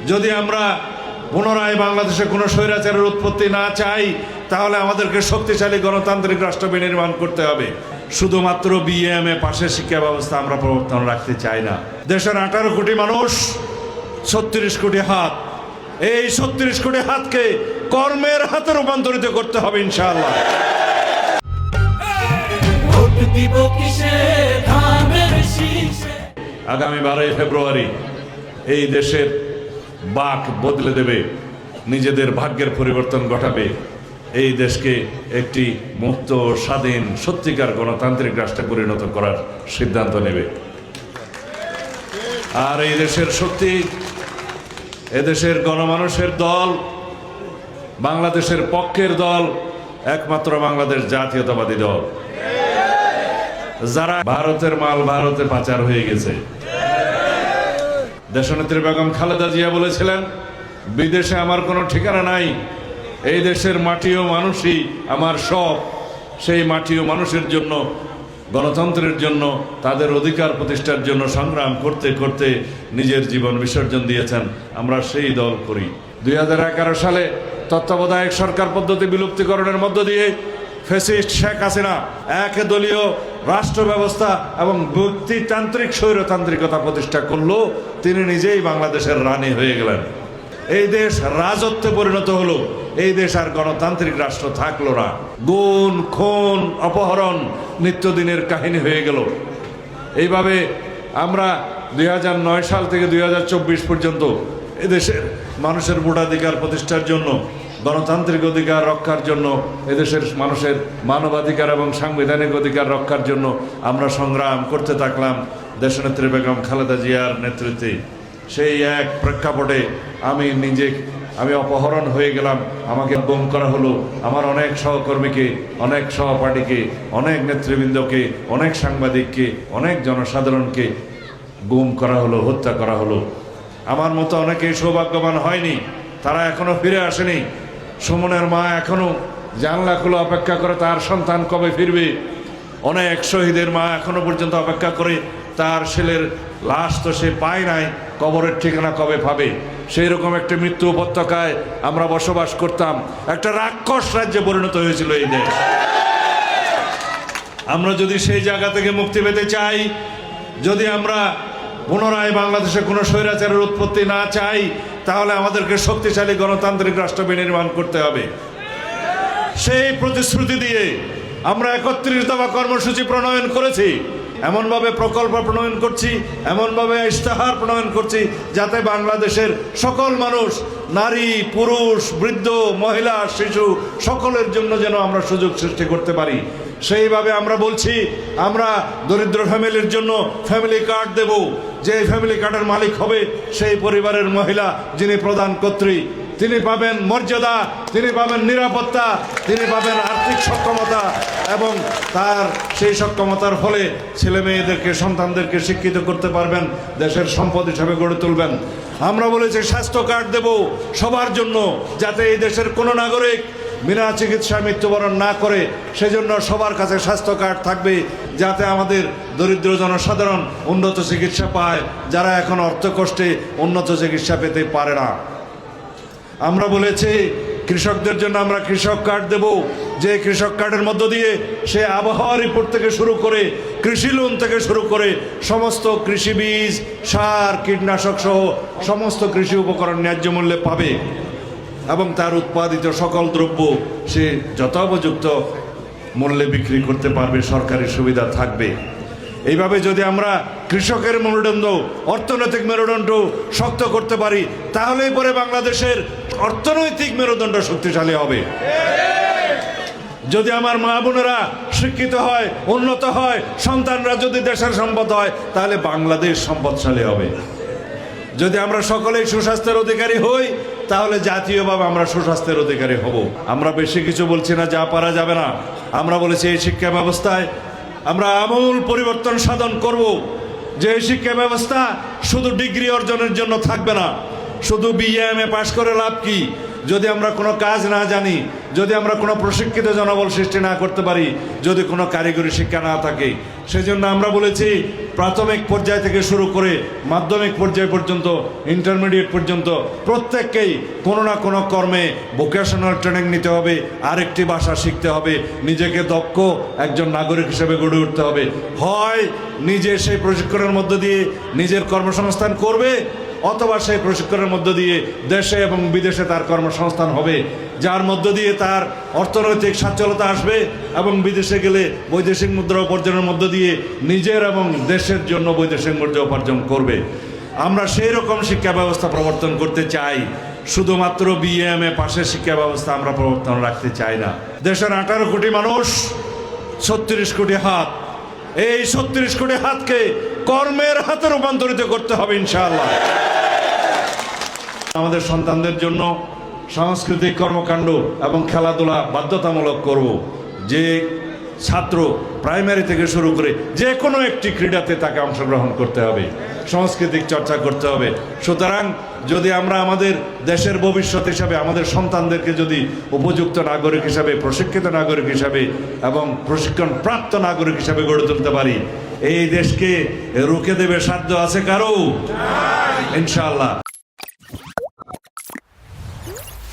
যদি আমরা পুনরায় বাংলাদেশে কোনো স্বৈরাচারের উৎপত্তি না চাই, তাহলে আমাদেরকে শক্তিশালী গণতান্ত্রিক রাষ্ট্র বিনির্মাণ করতে হবে। শুধুমাত্র বিএমএ পাশের শিক্ষা ব্যবস্থা আমরা প্রবর্তন রাখতে চাই না। দেশের 18 কোটি মানুষ, 36 কোটি হাত, এই 36 কোটি হাতকে কর্মের হাতে রূপান্তরিত করতে হবে ইনশাআল্লাহ। আগামী 12 ফেব্রুয়ারি এই দেশের বাক বদলে দেবে, নিজেদের ভাগ্যের পরিবর্তন ঘটাবে, এই দেশকে একটি মুক্ত, স্বাধীন, সত্যিকার গণতান্ত্রিক রাষ্ট্রে পরিণত করার সিদ্ধান্ত নেবে। আর এই দেশের শক্তি, এদেশের গণমানুষের দল, বাংলাদেশের পক্ষের দল একমাত্র বাংলাদেশ জাতীয়তাবাদী দল, যারা ভারতের মাল ভারতে পাচার হয়ে গেছে। দেশনেত্রী বেগম খালেদা জিয়া বলেছিলেন, বিদেশে আমার কোনো ঠিকানা নাই, এই দেশের মাটি ও মানুষই আমার সব। সেই মাটি ও মানুষের জন্য, গণতন্ত্রের জন্য, তাদের অধিকার প্রতিষ্ঠার জন্য সংগ্রাম করতে করতে নিজের জীবন বিসর্জন দিয়েছেন। আমরা সেই দল করি। 2011 সালে তত্ত্বাবধায়ক সরকার পদ্ধতি বিলুপ্তিকরণের মধ্য দিয়ে ফ্যাসিস্ট শেখ হাসিনা এক দলীয় রাষ্ট্র ব্যবস্থা এবং ব্যক্তিতান্ত্রিক স্বৈরতান্ত্রিকতা প্রতিষ্ঠা করলো। তিনি নিজেই বাংলাদেশের রানী হয়ে গেলেন। এই দেশ রাজত্বে পরিণত হলো, এই দেশ আর গণতান্ত্রিক রাষ্ট্র থাকলো না। গুম, খুন, অপহরণ নিত্যদিনের কাহিনী হয়ে গেল। এইভাবে আমরা 2009 সাল থেকে 2024 পর্যন্ত এদেশের মানুষের ভোটাধিকার প্রতিষ্ঠার জন্য, গণতান্ত্রিক অধিকার রক্ষার জন্য, এদেশের মানুষের মানবাধিকার এবং সাংবিধানিক অধিকার রক্ষার জন্য আমরা সংগ্রাম করতে থাকলাম দেশনেত্রী বেগম খালেদা জিয়ার নেতৃত্বে। সেই এক প্রেক্ষাপটে আমি অপহরণ হয়ে গেলাম, আমাকে গুম করা হলো। আমার অনেক সহকর্মীকে, অনেক সহপাঠীকে, অনেক নেতৃবৃন্দকে, অনেক সাংবাদিককে, অনেক জনসাধারণকে গুম করা হলো, হত্যা করা হলো। আমার মতো অনেকেই সৌভাগ্যবান হয়নি, তারা এখনো ফিরে আসেনি। সুমনের মা এখনো জানলা খুলে অপেক্ষা করে তার সন্তান কবে ফিরবে। অনেক শহীদের মা এখনো পর্যন্ত অপেক্ষা করে তার ছেলের লাশ তো সে পায় নাই, কবরের ঠিকানা কবে পাবে। সেই রকম একটা মৃত্যু উপত্যকায় আমরা বসবাস করতাম। একটা রাক্ষস রাজ্যে পরিণত হয়েছিল এই দেশ। আমরা যদি সেই জায়গা থেকে মুক্তি পেতে চাই, যদি আমরা পুনরায় বাংলাদেশে কোনো স্বৈরাচারের উৎপত্তি না চাই, তাহলে আমাদেরকে শক্তিশালী গণতান্ত্রিক রাষ্ট্র বিনির্মাণ করতে হবে। সেই প্রতিশ্রুতি দিয়ে আমরা 31 দফা কর্মসূচি প্রণয়ন করেছি, এমনভাবে প্রকল্প প্রণয়ন করছি, এমনভাবে ইশতেহার প্রণয়ন করছি যাতে বাংলাদেশের সকল মানুষ, নারী, পুরুষ, বৃদ্ধ, মহিলা, শিশু সকলের জন্য যেন আমরা সুযোগ সৃষ্টি করতে পারি। সেইভাবে আমরা বলছি, আমরা দরিদ্র ফ্যামিলির জন্য ফ্যামিলি কার্ড দেব। যে ফ্যামিলি কার্ডের মালিক হবে সেই পরিবারের মহিলা যিনি প্রধানকর্ত্রী, তিনি পাবেন মর্যাদা, তিনি পাবেন নিরাপত্তা, তিনি পাবেন আর্থিক সক্ষমতা, এবং তার সেই সক্ষমতার ফলে ছেলে মেয়েদেরকে, সন্তানদেরকে শিক্ষিত করতে পারবেন, দেশের সম্পদ হিসাবে গড়ে তুলবেন। আমরা বলেছি স্বাস্থ্য কার্ড দেব সবার জন্য, যাতে এই দেশের কোনো নাগরিক বিনা চিকিৎসায় মৃত্যুবরণ না করে। সেজন্য সবার কাছে স্বাস্থ্য কার্ড থাকবে, যাতে আমাদের দরিদ্র জনসাধারণ উন্নত চিকিৎসা পায়, যারা এখন অর্থকষ্টে উন্নত চিকিৎসা পেতে পারে না। আমরা বলেছি কৃষকদের জন্য আমরা কৃষক কার্ড দেব, যে কৃষক কার্ডের মধ্য দিয়ে সে আবহাওয়া রিপোর্ট থেকে শুরু করে, কৃষি লোন থেকে শুরু করে সমস্ত কৃষি বীজ, সার, কীটনাশক সহ সমস্ত কৃষি উপকরণ ন্যায্য মূল্যে পাবে, এবং তার উৎপাদিত সকল দ্রব্য সে যথোপযুক্ত মূল্যে বিক্রি করতে পারবে, সরকারি সুবিধা থাকবে। এইভাবে যদি আমরা কৃষকের মেরুদণ্ড, অর্থনৈতিক মেরুদণ্ড শক্ত করতে পারি, তাহলেই পরে বাংলাদেশের অর্থনৈতিক মেরুদণ্ড শক্তিশালী হবে। যদি আমার মা বোনেরা শিক্ষিত হয়, উন্নত হয়, সন্তানরা যদি দেশের সম্পদ হয়, তাহলে বাংলাদেশ সম্পদশালী হবে। যদি আমরা সকলেই সুস্বাস্থ্যের অধিকারী হই, তাহলে জাতীয়ভাবে আমরা সুস্বাস্থ্যের অধিকারী হব। আমরা বেশি কিছু বলছি না, যা পারা যাবে না। আমরা বলেছি এই শিক্ষা ব্যবস্থায় আমরা আমূল পরিবর্তন সাধন করব। যে শিক্ষা ব্যবস্থা শুধু ডিগ্রি অর্জনের জন্য থাকবে না। শুধু বিএমএ পাশ করে লাভ কি যদি আমরা কোনো কাজ না জানি, যদি আমরা কোনো প্রশিক্ষিত জনবল সৃষ্টি না করতে পারি, যদি কোনো কারিগরি শিক্ষা না থাকে। সেজন্য আমরা বলেছি প্রাথমিক পর্যায় থেকে শুরু করে মাধ্যমিক পর্যায় পর্যন্ত, ইন্টারমিডিয়েট পর্যন্ত প্রত্যেককেই কোনো না কোনো কর্মে ভোকেশনাল ট্রেনিং নিতে হবে, আরেকটি ভাষা শিখতে হবে, নিজেকে দক্ষ একজন নাগরিক হিসেবে গড়ে উঠতে হবে। হয় নিজে সেই প্রশিক্ষণের মধ্য দিয়ে নিজের কর্মসংস্থান করবে, অথবা সেই প্রশিক্ষণের মধ্য দিয়ে দেশে এবং বিদেশে তার কর্মসংস্থান হবে, যার মধ্য দিয়ে তার অর্থনৈতিক সচ্ছলতা আসবে এবং বিদেশে গেলে বৈদেশিক মুদ্রা উপার্জনের মধ্য দিয়ে নিজের এবং দেশের জন্য বৈদেশিক মুদ্রা উপার্জন করবে। আমরা সেই রকম শিক্ষা ব্যবস্থা প্রবর্তন করতে চাই। শুধুমাত্র বিএমএ পাশের শিক্ষা ব্যবস্থা আমরা প্রবর্তন রাখতে চাই না। দেশের 18 কোটি মানুষ, 36 কোটি হাত, এই 36 কোটি হাতকে কর্মের হাতে রূপান্তরিত করতে হবে ইনশাআল্লাহ। আমাদের সন্তানদের জন্য সাংস্কৃতিক কর্মকাণ্ড এবং খেলাধুলা বাধ্যতামূলক করব। যে ছাত্র প্রাইমারি থেকে শুরু করে যে কোনো একটি ক্রীড়াতে তাকে অংশগ্রহণ করতে হবে, সাংস্কৃতিক চর্চা করতে হবে। সুতরাং যদি আমরা আমাদের দেশের ভবিষ্যৎ হিসাবে আমাদের সন্তানদেরকে যদি উপযুক্ত নাগরিক হিসাবে, প্রশিক্ষিত নাগরিক হিসাবে এবং প্রশিক্ষণ প্রাপ্ত নাগরিক হিসাবে গড়ে তুলতে পারি, এই দেশকে রুখে দেবে সাধ্য আছে কারো? ইনশাআল্লাহ।